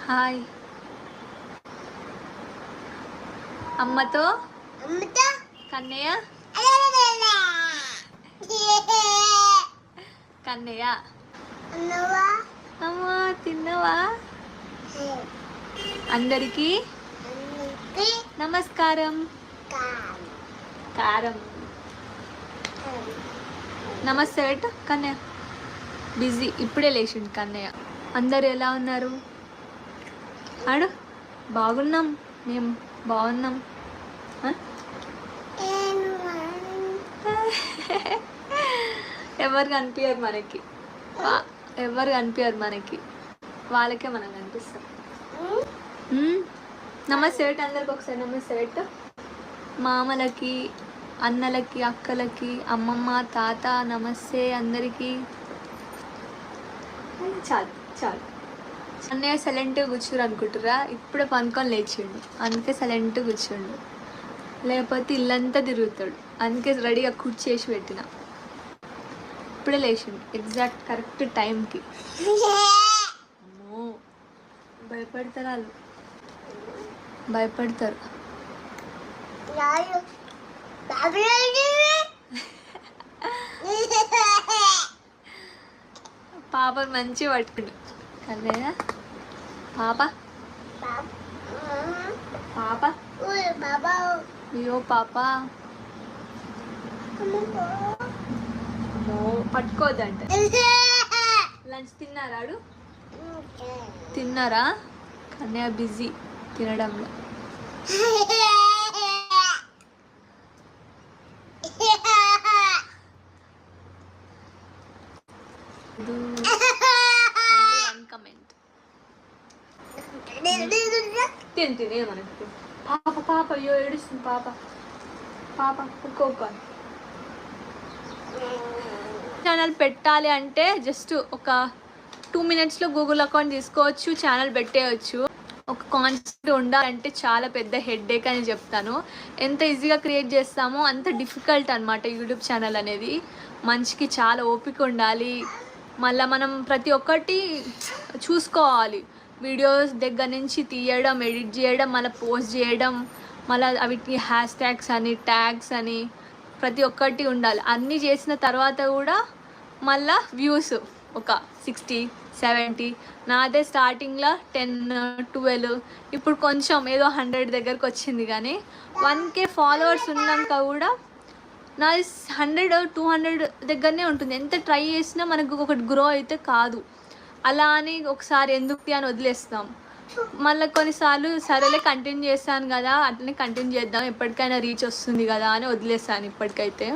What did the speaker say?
Hi. అమ్మతో కన్నయ్య కన్నయ్య అమ్మా తిన్నవా? అందరికీ నమస్కారం. కారం నమస్తే పెట్టు కన్నయ్య. బిజీ, ఇప్పుడే లేచిండు కన్నయ్య. అందరు ఎలా ఉన్నారు? ఆడు బాగున్నాం, మేము బాగున్నాం. ఎవరు కనిపించారు మనకి, ఎవరు కనిపించారు మనకి, వాళ్ళకే మనం కనిపిస్తాం. నమస్తే పెట్టు అందరికి ఒకసారి. నమస్తే పెట్టు మామలకి, అన్నలకి, అక్కలకి, అమ్మమ్మ, తాత. నమస్తే అందరికీ. చాలు చాలు. అన్నయ్య సైలెంట్గా కూర్చురు అనుకుంటురా? ఇప్పుడే పనుకొని లేచిండు, అందుకే సైలెంట్గా కూర్చుండు. లేకపోతే ఇల్లంతా తిరుగుతాడు, అందుకే రెడీగా కూర్చేసి పెట్టిన. ఇప్పుడే లేచిండు ఎగ్జాక్ట్ కరెక్ట్ టైంకి. అమ్మో భయపడతారు వాళ్ళు, భయపడతారు. పాప మంచిగా పట్టుకుండు కన్నయ్య. పాప పాప అయ్యో పాప పట్టుకోవద్దంట. లంచ్ తిన్నారాడు? తిన్నారా? కన్నయ్య బిజీ తినడంలో. తినే మనకి పాప పాప. అయ్యో ఏడుస్తుంది పాప. పాప ఒక్కొక్క ఛానల్ పెట్టాలి అంటే జస్ట్ ఒక 2 minutesలో గూగుల్ అకౌంట్ తీసుకోవచ్చు, ఛానల్ పెట్టేయచ్చు. ఒక కాన్సెప్ట్ ఉండాలంటే చాలా పెద్ద హెడ్ఏక్ అని చెప్తాను. ఎంత ఈజీగా క్రియేట్ చేస్తామో అంత డిఫికల్ట్ అనమాట యూట్యూబ్ ఛానల్ అనేది. మనిషికి చాలా ఓపిక ఉండాలి. మళ్ళీ మనం ప్రతి ఒక్కటి చూసుకోవాలి. వీడియోస్ దగ్గర నుంచి తీయడం, ఎడిట్ చేయడం, మళ్ళీ పోస్ట్ చేయడం, మళ్ళీ వీటికి హ్యాష్ ట్యాగ్స్ అని, ట్యాగ్స్ అని ప్రతి ఒక్కటి ఉండాలి. అన్నీ చేసిన తర్వాత కూడా మళ్ళీ వ్యూస్ ఒక 60, 70. నాదే స్టార్టింగ్లో 10, 12, ఇప్పుడు కొంచెం ఏదో 100 దగ్గరకు వచ్చింది. కానీ 1K ఫాలోవర్స్ ఉన్నాక కూడా నాది 100, 200 దగ్గరనే ఉంటుంది. ఎంత ట్రై చేసినా మనకు ఒకటి గ్రో అయితే కాదు. అలా అని ఒకసారి ఎందుకు అని వదిలేస్తాం. మళ్ళీ కొన్నిసార్లు సరేలే కంటిన్యూ చేస్తాను కదా, అట్లనే కంటిన్యూ చేద్దాం, ఎప్పటికైనా రీచ్ వస్తుంది కదా అని వదిలేస్తాను ఇప్పటికైతే.